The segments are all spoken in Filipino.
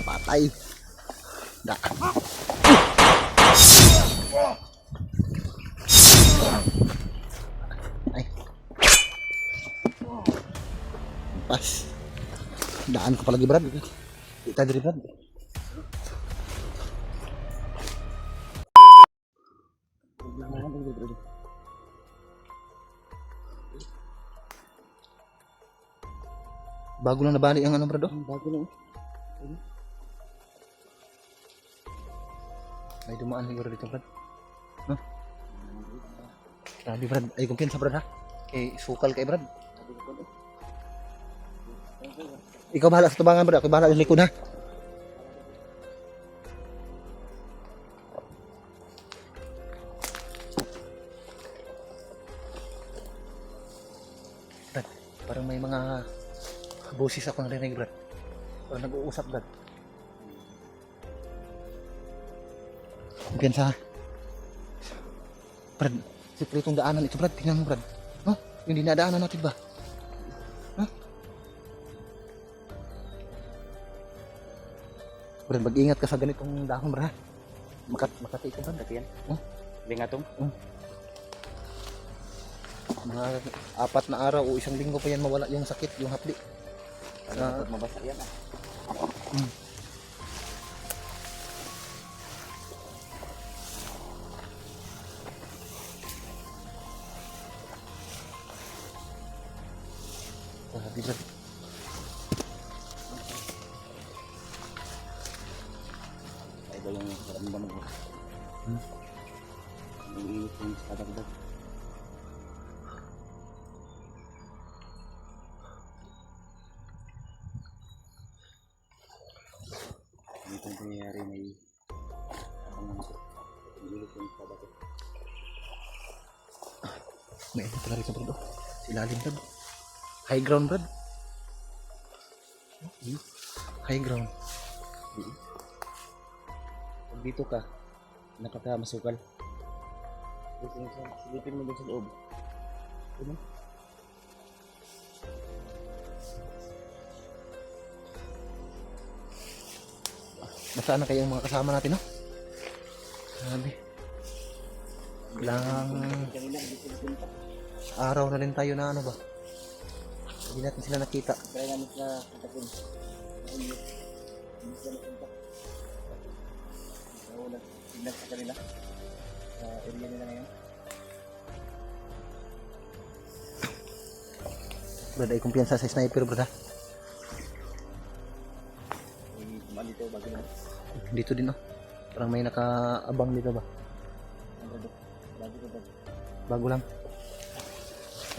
Patay. Da. Ay. Pas. Daan ko palagi Brad. Kita dari Brad. Bago lang nabali ang ano Brad oh. Bago lang. May dumaan siguro dito Brad. No? Grabe Brad. Ay kumpiyansa Brad ha. Kay sukal kay Brad. Ikaw bahala sa tubangan Brad. Ako bahala sa likod ha. Brad, parang may mga boses ako narinig Brad. Parang nag-uusap Brad. Kumpiyansa ha. Brad, sikretong daanan ito Brad. Tingnan mo Brad. No? Yung dinadaanan natin ba? Brad, mag-ingat ka sa ganitong dahon, Brad. Makati ito, Brad. Yan. Lingatong. Mga 4 na araw o 1 linggo pa yan mawala yung sakit, yung hapdi. Pag mabasa yan, Sabi, Brad. Ito yung karamdaman mo. Ang init yung kadagdag. Itong pangyayari may init yung kadagdag. May ito pala rito Brad. Ilalim Brad. High ground Brad. High ground. Pag dito ka, napaka-masukal. Silipin mo dun sa loob. Ano? Nasaan na kayong mga kasama natin, no? Sabi. Ilang araw na rin tayo na ano ba? Hindi natin sila nakita. Kaya namin sila katakot. Hindi sila napunta. Wala. Tignan sa kanila. Sa area nila ngayon. Brad, ay kumpiyansa sa sniper, Brad, ha? Dito, bago lang. Dito din, oh. Parang may nakaabang dito ba? Bago lang.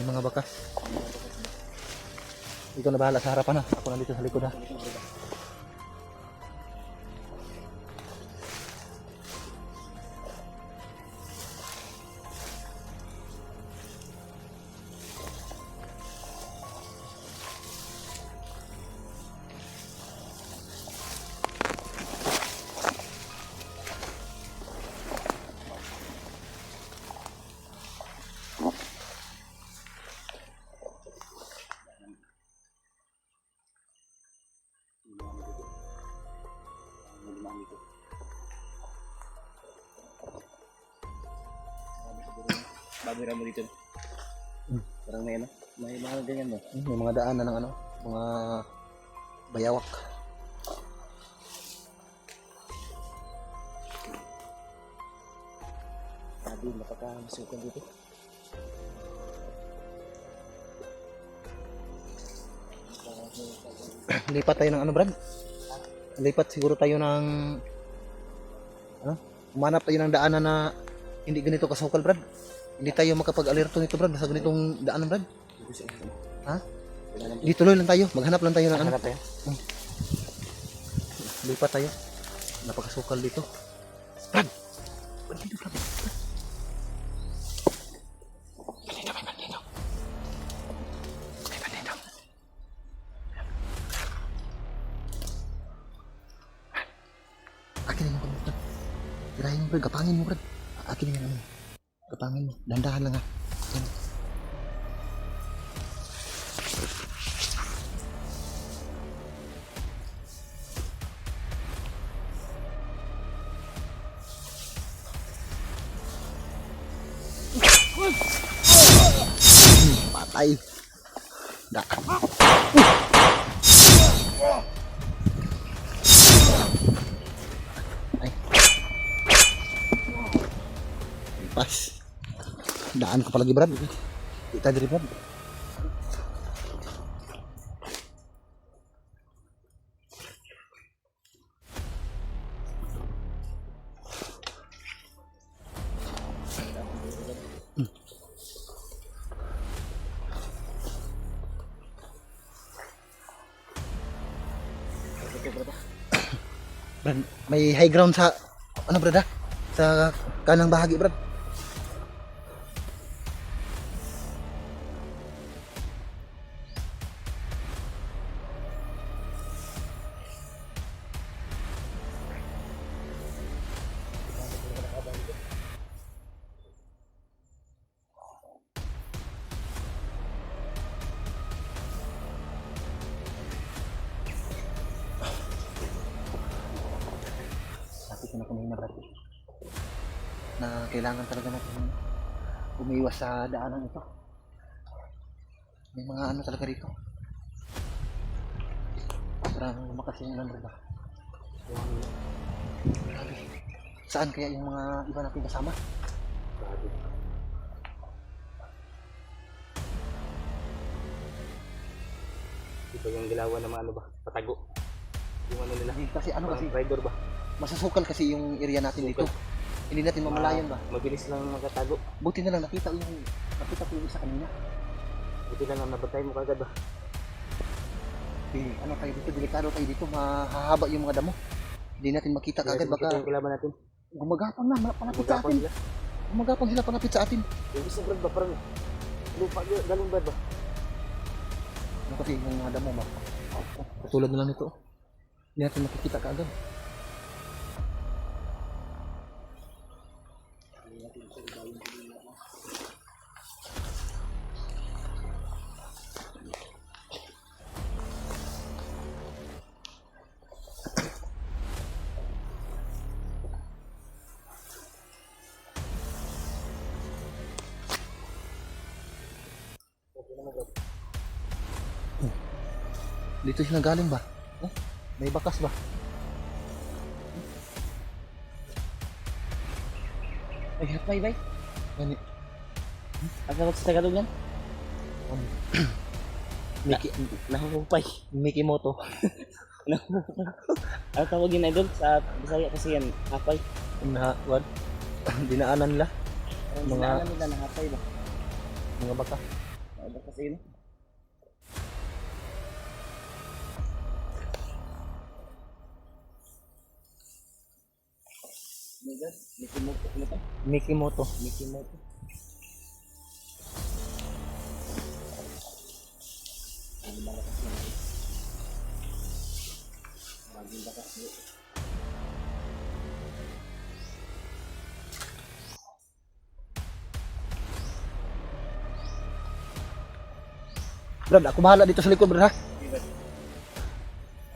May mga bakas. Ikaw na bahala sa harapan, ha? Ako nandito sa likod, ha? Bago mo dito. Parang may ano, may mga ganyan mo. May mga daan na ng ano, mga bayawak. Sabi, napaka-masukan dito. Lipat tayo ng ano, Brad? Lipat siguro tayo ng ano? Umanap tayo ng daanan na hindi ganito kasukal, Brad. Hindi tayo makapag-alerto nito, Brad, sa ganitong daanan, Brad. Ha? Di tuloy lang tayo. Maghanap lang tayo ng ano. Lipat tayo. Napakasukal dito. Brad! Bandido, Brad. Bandido, may bandido. May bandido. Akin na yung Brad. Tirahin mo, Brad. Kapangin mo, Brad. Akin na yung kapangin mo. Dandahan lang, ha. Yan. Ay. Da. Ay. Pas. Daan ko palagi Brad. Kita diri Brad. Brad, may high ground sa ano Brad ha? Sa kanang bahagi Brad. Sabi ko na kanina Brad na kailangan talaga natin umiwas sa daanan ito. May mga ano talaga rito. Parang lumakas yung ulan Brad ha? Grabe. Saan kaya yung mga iba natin kasama? Ito yung gilawan ng mga ano ba? Patago. Yung ano nila. Kasi ano kasi Rider ba? masasukal kasi yung area natin dito. Sukal. Hindi natin mamalayan ba? Mabilis lang magkatago. Buti na lang nakita ko yung isa kanina. Buti lang ang nabatay mo kagad ba? Ano tayo dito, delikado tayo dito, mahahaba yung mga damo. Hindi natin makita kagad Makita baka yung kilaban natin. gumagapang na palapit sa Magapang atin. sila. Gumagapang sila palapit sa atin. Yung isa brad ba? Parang lupa galong brad ba? Ano kasi yung mga damo ba? Katulad na lang nito. Hindi natin makikita kagad. Dito sila galing ba? Oh, may bakas ba? Ay, hapay bay. Gani. Asa wag sa Tagalog yan? Mickey, Nahupay. Mickey Moto. Ano tawagin na doon sa Bisaya kasi yan, hapay. Na, what? Dinaanan nila. Mga alam nila na hapay ba? Mga baka. Ano kasi yun? Mickey Moto. Ano to? Mickey Moto. Mickey Moto. Ano ba lakas na natin? Baging bakas dito. Brad, ako bahala dito sa likod, Brad ha.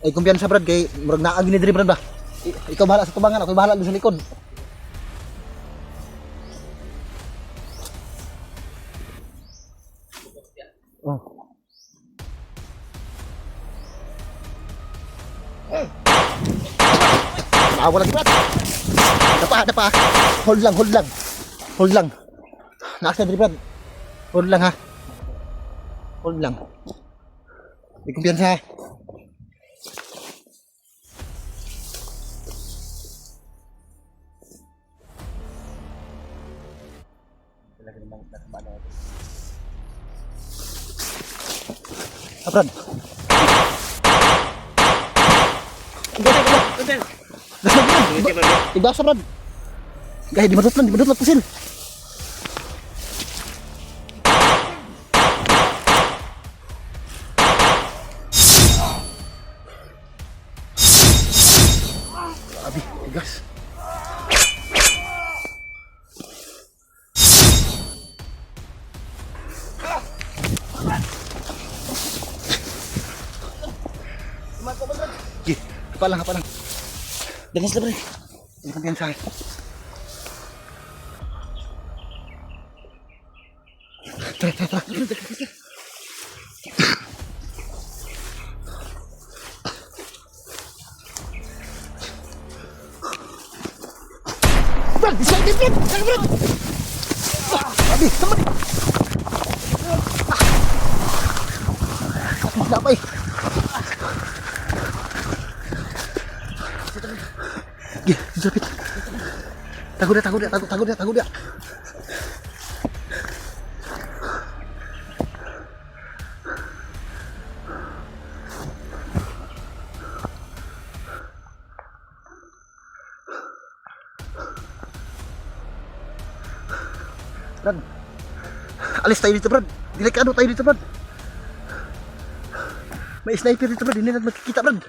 Ay, kumpiyansa Brad, kay murag naag ni diri Brad ba. Ikaw bahala sa tubangan, ako bahala dito sa likod. Oh. Bawa lagi Brad. Dapa. Hold lang. Hold lang. Nasa diri Brad. Hold lang ha. Hold lang. May kumpiyansa ha. Talaga namang nakabala ito. Brad. Kuntel! Ibasa Brad. Gaya di madot pusil. Abi, tigas. Gi, apa lang. Danas na, Brad. Ini kumpiyansa. Tara. Brad, sniper Brad! Sniper Brad! Sabi, somebody! Ako napay! Gih, lapit. Takut dia. Brad, alis tayo dito Brad. Delikado tayo dito Brad. May sniper dito Brad, hindi natin makikita Brad.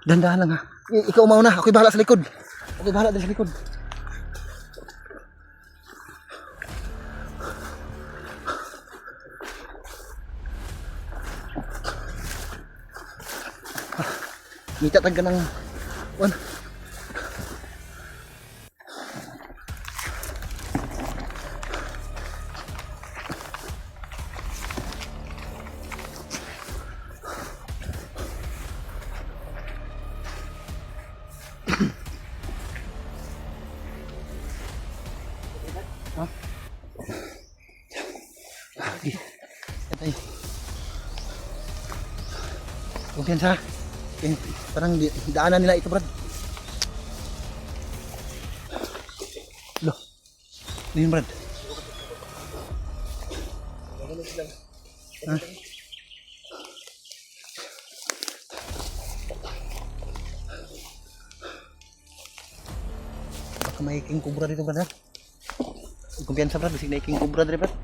Dandahan lang ha. Ikaw mauna, ako'y bahala sa likod. Ako'y bahala din sa likod. Ngita tagka ng... One. Tayo. Kumpiyansa. Parang daanan nila ito Brad. Loh. Ano yun Brad? Ha? Baka may king cobra dito Brad ha? Kumpiyansa Brad, bisig na king cobra dito Brad.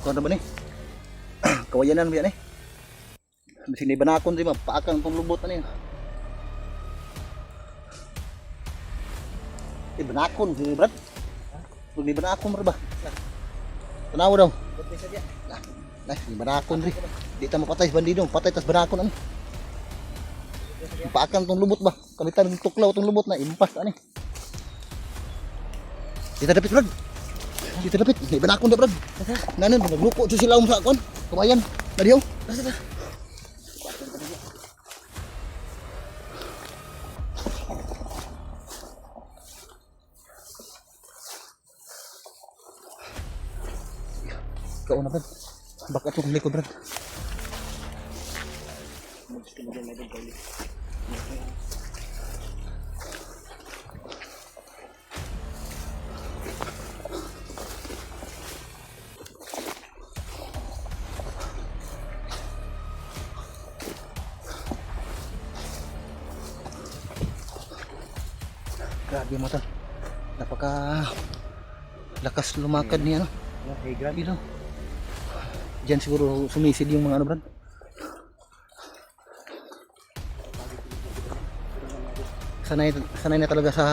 Ano ba ni? Kawayanan ba yan eh? Bisig na ibanakon di ba? Paakang itong lubot na niya. Ibanakon, si Brad. Huwag ibanakon mo ba? Tanawa daw. Nah, ibanakon rin. Di ta mapatay sa bandido. Patay tas banakon ano. Paakang itong lubot ba? Kamitan ng tuklaw itong lubot na. Impas ano eh. Di ta dapit Brad. Dito dapat, hindi ba na akong dapat? Nanan, nagluko siya sila sa akon. Kawayan, nadiyaw. Ikaw na Brad. Baka ito kong likod Brad. Grabe mo to. Napaka lakas lumakad niya no. Grabe daw. Diyan siguro sumisid yung mga ano Brad. Sanay na talaga sa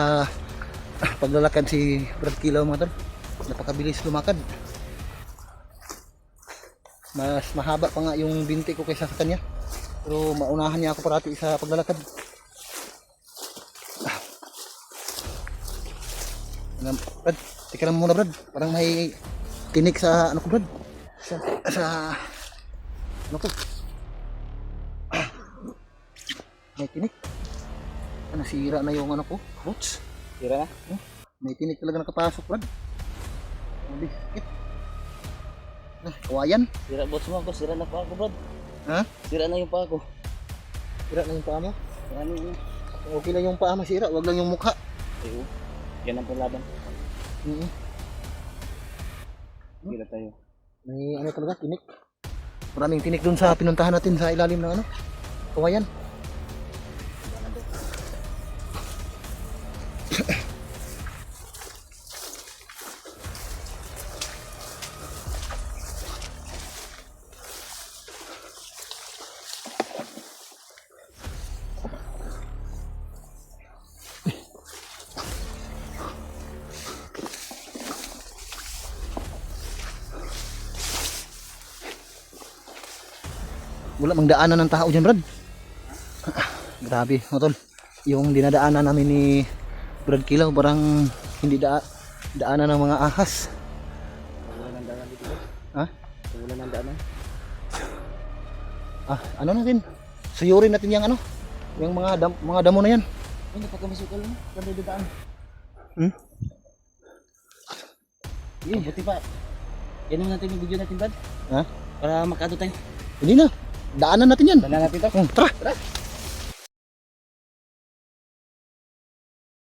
paglalakad si Brad Kilaw mga tol. Napakabilis lumakad. Mas mahaba pa nga yung binti ko kaysa sa kanya. Pero maunahan niya ako parati sa paglalakad. Brad, tika lang muna Brad. Parang may tinik sa ano ko Brad. Sa ano ko? May tinik. Nasira na yung ano ko. Roots. Sira na? May tinik talaga nakapasok Brad. Hindi. Kawayan. Sira bots mo ako. Sira na pa ako Brad. Ha? Sira na yung pa ako. Sira na yung paa mo? Ano yun? Okay lang yung paa masira. Wag lang yung mukha. Ayun. Yan ang palaban. Hindi na tayo. May ano talaga, tinik. Maraming tinik dun sa pinuntahan natin sa ilalim ng ano, kawayan. Wala mang daanan ng tao dyan Brad. Grabe mga tol. Yung dinadaanan namin ni Brad Kilaw parang hindi daanan ng mga ahas. Wala nang daanan dito. Ha? Wala nang daanan. ano natin? Suyurin natin yung ano? Yung mga damo na yan. Hindi pa kami sukal mo. Kada dadaan. Hmm? Buti pa. Yan naman natin yung video natin, Brad. Ha? Para makato tayo. Hindi na. Daanan natin yan. Tanda natin to. Tara.